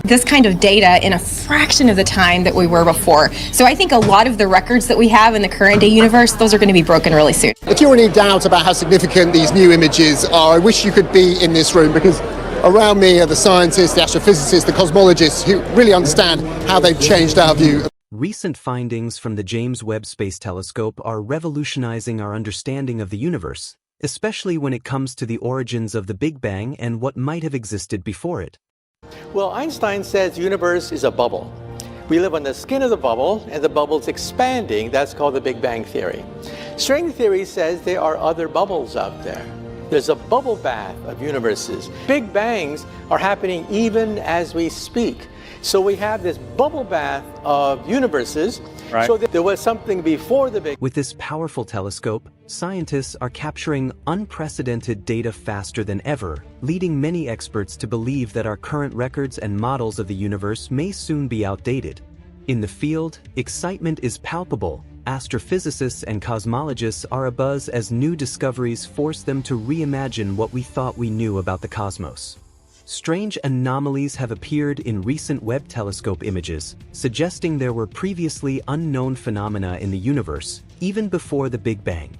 this kind of data in a fraction of the time that we were before. So I think a lot of the records that we have in the current day universe, those are going to be broken really soon. If you're in any doubt about how significant these new images are, I wish you could be in this room, because around me are the scientists, the astrophysicists, the cosmologists who really understand how they've changed our view. Recent findings from the James Webb Space Telescope are revolutionizing our understanding of the universe, especially when it comes to the origins of the Big Bang and what might have existed before it. Well, Einstein says the universe is a bubble. We live on the skin of the bubble, and the bubble's expanding. That's called the Big Bang theory. String theory says there are other bubbles out there. There's a bubble bath of universes. Big bangs are happening even as we speak. So we have this bubble bath of universes. Right. So there was something before the Big Bang. With this powerful telescope, scientists are capturing unprecedented data faster than ever, leading many experts to believe that our current records and models of the universe may soon be outdated. In the field, excitement is palpable. Astrophysicists and cosmologists are abuzz as new discoveries force them to reimagine what we thought we knew about the cosmos. Strange anomalies have appeared in recent Webb telescope images, suggesting there were previously unknown phenomena in the universe, even before the Big Bang.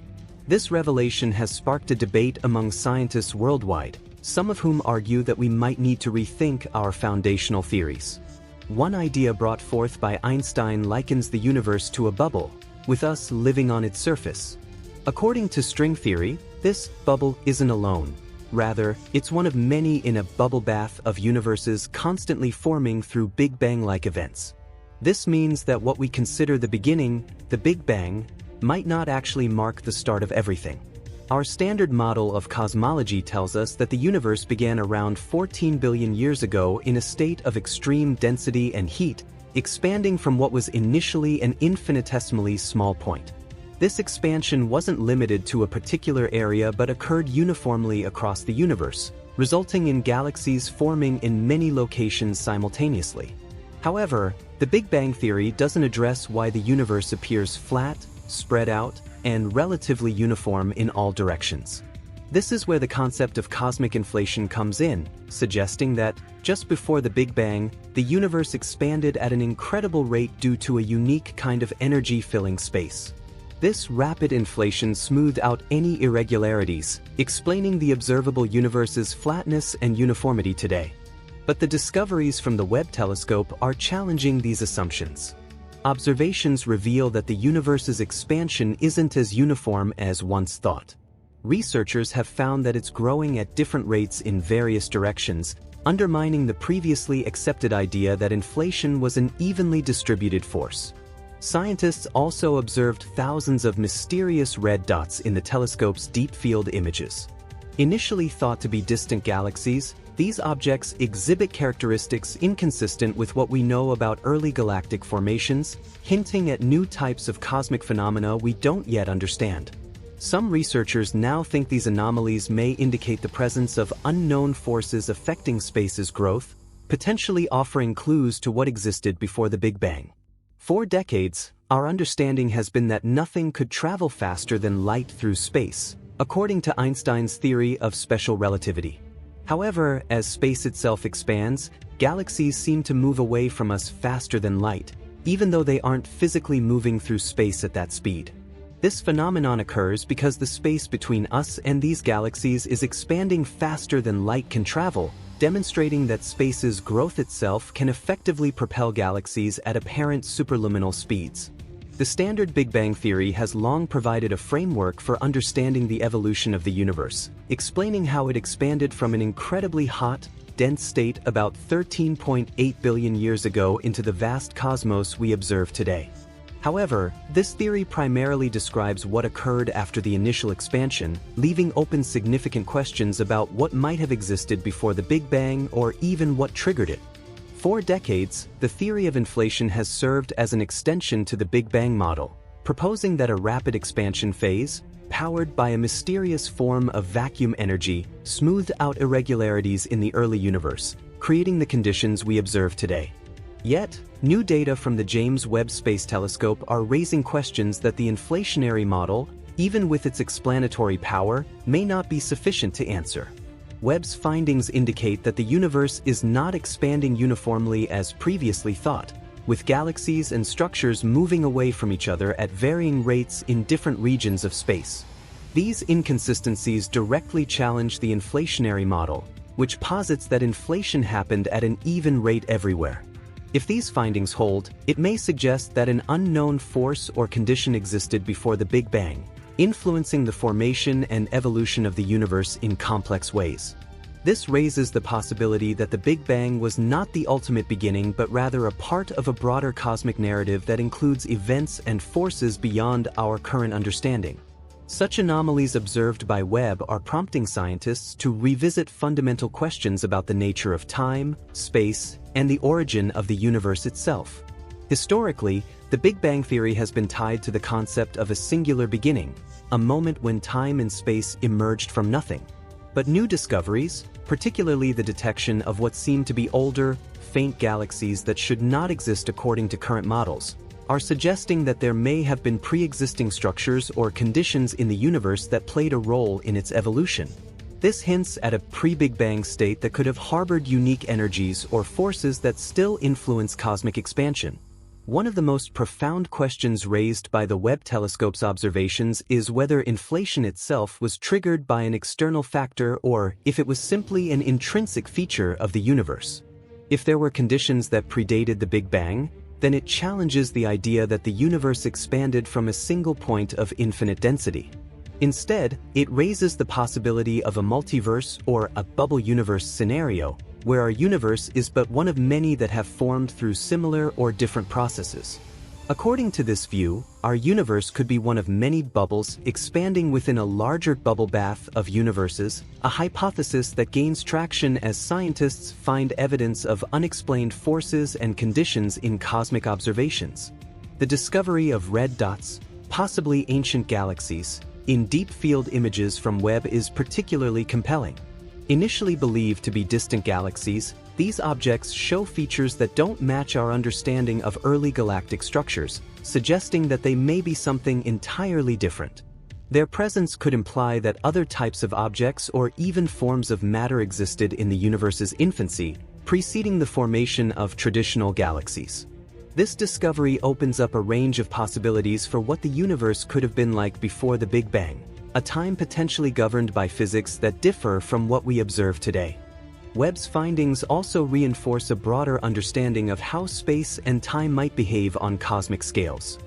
This revelation has sparked a debate among scientists worldwide, some of whom argue that we might need to rethink our foundational theories. One idea brought forth by Einstein likens the universe to a bubble, with us living on its surface. According to string theory, this bubble isn't alone. Rather, it's one of many in a bubble bath of universes constantly forming through Big Bang-like events. This means that what we consider the beginning, the Big Bang, might not actually mark the start of everything. Our standard model of cosmology tells us that the universe began around 14 billion years ago in a state of extreme density and heat, expanding from what was initially an infinitesimally small point. This expansion wasn't limited to a particular area but occurred uniformly across the universe, resulting in galaxies forming in many locations simultaneously. However, the Big Bang theory doesn't address why the universe appears flat, spread out, and relatively uniform in all directions. This is where the concept of cosmic inflation comes in, suggesting that, just before the Big Bang, the universe expanded at an incredible rate due to a unique kind of energy filling space. This rapid inflation smoothed out any irregularities, explaining the observable universe's flatness and uniformity today. But the discoveries from the Webb telescope are challenging these assumptions. Observations reveal that the universe's expansion isn't as uniform as once thought. Researchers have found that it's growing at different rates in various directions, undermining the previously accepted idea that inflation was an evenly distributed force. Scientists also observed thousands of mysterious red dots in the telescope's deep field images. Initially thought to be distant galaxies, these objects exhibit characteristics inconsistent with what we know about early galactic formations, hinting at new types of cosmic phenomena we don't yet understand. Some researchers now think these anomalies may indicate the presence of unknown forces affecting space's growth, potentially offering clues to what existed before the Big Bang. For decades, our understanding has been that nothing could travel faster than light through space, according to Einstein's theory of special relativity. However, as space itself expands, galaxies seem to move away from us faster than light, even though they aren't physically moving through space at that speed. This phenomenon occurs because the space between us and these galaxies is expanding faster than light can travel, demonstrating that space's growth itself can effectively propel galaxies at apparent superluminal speeds. The standard Big Bang theory has long provided a framework for understanding the evolution of the universe, explaining how it expanded from an incredibly hot, dense state about 13.8 billion years ago into the vast cosmos we observe today. However, this theory primarily describes what occurred after the initial expansion, leaving open significant questions about what might have existed before the Big Bang or even what triggered it. For decades, the theory of inflation has served as an extension to the Big Bang model, proposing that a rapid expansion phase, powered by a mysterious form of vacuum energy, smoothed out irregularities in the early universe, creating the conditions we observe today. Yet, new data from the James Webb Space Telescope are raising questions that the inflationary model, even with its explanatory power, may not be sufficient to answer. Webb's findings indicate that the universe is not expanding uniformly as previously thought, with galaxies and structures moving away from each other at varying rates in different regions of space. These inconsistencies directly challenge the inflationary model, which posits that inflation happened at an even rate everywhere. If these findings hold, it may suggest that an unknown force or condition existed before the Big Bang, influencing the formation and evolution of the universe in complex ways. This raises the possibility that the Big Bang was not the ultimate beginning but rather a part of a broader cosmic narrative that includes events and forces beyond our current understanding. Such anomalies observed by Webb are prompting scientists to revisit fundamental questions about the nature of time, space, and the origin of the universe itself. Historically, the Big Bang theory has been tied to the concept of a singular beginning, a moment when time and space emerged from nothing. But new discoveries, particularly the detection of what seem to be older, faint galaxies that should not exist according to current models, are suggesting that there may have been pre-existing structures or conditions in the universe that played a role in its evolution. This hints at a pre-Big Bang state that could have harbored unique energies or forces that still influence cosmic expansion. One of the most profound questions raised by the Webb telescope's observations is whether inflation itself was triggered by an external factor or if it was simply an intrinsic feature of the universe. If there were conditions that predated the Big Bang, then it challenges the idea that the universe expanded from a single point of infinite density. Instead, it raises the possibility of a multiverse or a bubble universe scenario, where our universe is but one of many that have formed through similar or different processes. According to this view, our universe could be one of many bubbles expanding within a larger bubble bath of universes, a hypothesis that gains traction as scientists find evidence of unexplained forces and conditions in cosmic observations. The discovery of red dots, possibly ancient galaxies, in deep field images from Webb is particularly compelling. Initially believed to be distant galaxies, these objects show features that don't match our understanding of early galactic structures, suggesting that they may be something entirely different. Their presence could imply that other types of objects or even forms of matter existed in the universe's infancy, preceding the formation of traditional galaxies. This discovery opens up a range of possibilities for what the universe could have been like before the Big Bang, a time potentially governed by physics that differ from what we observe today. Webb's findings also reinforce a broader understanding of how space and time might behave on cosmic scales.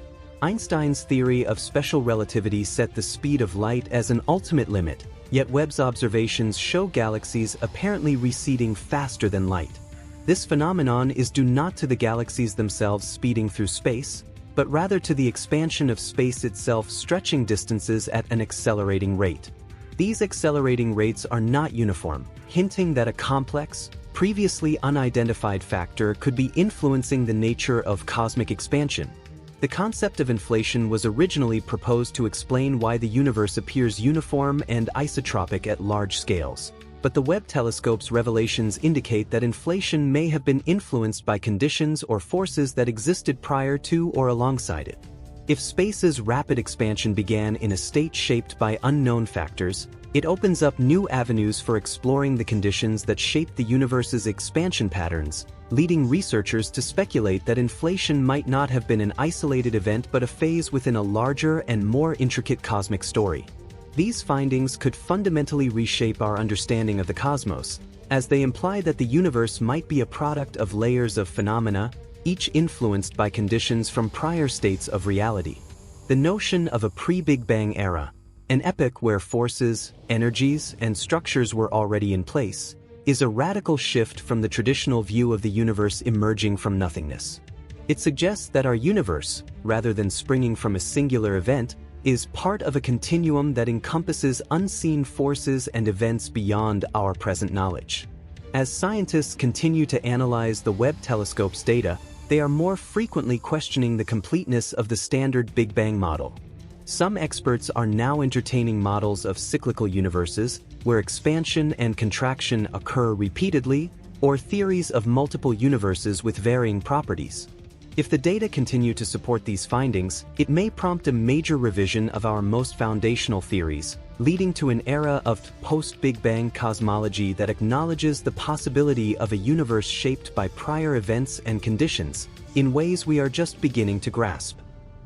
Einstein's theory of special relativity set the speed of light as an ultimate limit, yet Webb's observations show galaxies apparently receding faster than light. This phenomenon is due not to the galaxies themselves speeding through space, but rather to the expansion of space itself stretching distances at an accelerating rate. These accelerating rates are not uniform, hinting that a complex, previously unidentified factor could be influencing the nature of cosmic expansion. The concept of inflation was originally proposed to explain why the universe appears uniform and isotropic at large scales. But the Webb telescope's revelations indicate that inflation may have been influenced by conditions or forces that existed prior to or alongside it. If space's rapid expansion began in a state shaped by unknown factors, it opens up new avenues for exploring the conditions that shape the universe's expansion patterns, leading researchers to speculate that inflation might not have been an isolated event but a phase within a larger and more intricate cosmic story. These findings could fundamentally reshape our understanding of the cosmos, as they imply that the universe might be a product of layers of phenomena, each influenced by conditions from prior states of reality. The notion of a pre-Big Bang era, an epoch where forces, energies, and structures were already in place, is a radical shift from the traditional view of the universe emerging from nothingness. It suggests that our universe, rather than springing from a singular event, is part of a continuum that encompasses unseen forces and events beyond our present knowledge. As scientists continue to analyze the Webb telescope's data, they are more frequently questioning the completeness of the standard Big Bang model. Some experts are now entertaining models of cyclical universes, where expansion and contraction occur repeatedly, or theories of multiple universes with varying properties. If the data continue to support these findings, it may prompt a major revision of our most foundational theories, leading to an era of post-Big Bang cosmology that acknowledges the possibility of a universe shaped by prior events and conditions, in ways we are just beginning to grasp.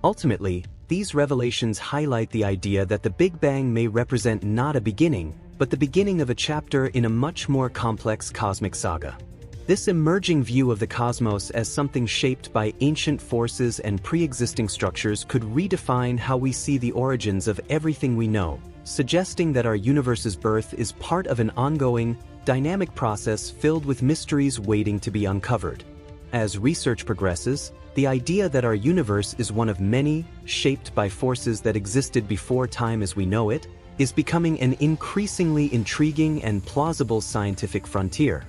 Ultimately, these revelations highlight the idea that the Big Bang may represent not a beginning, but the beginning of a chapter in a much more complex cosmic saga. This emerging view of the cosmos as something shaped by ancient forces and pre-existing structures could redefine how we see the origins of everything we know, suggesting that our universe's birth is part of an ongoing, dynamic process filled with mysteries waiting to be uncovered. As research progresses, the idea that our universe is one of many, shaped by forces that existed before time as we know it, is becoming an increasingly intriguing and plausible scientific frontier.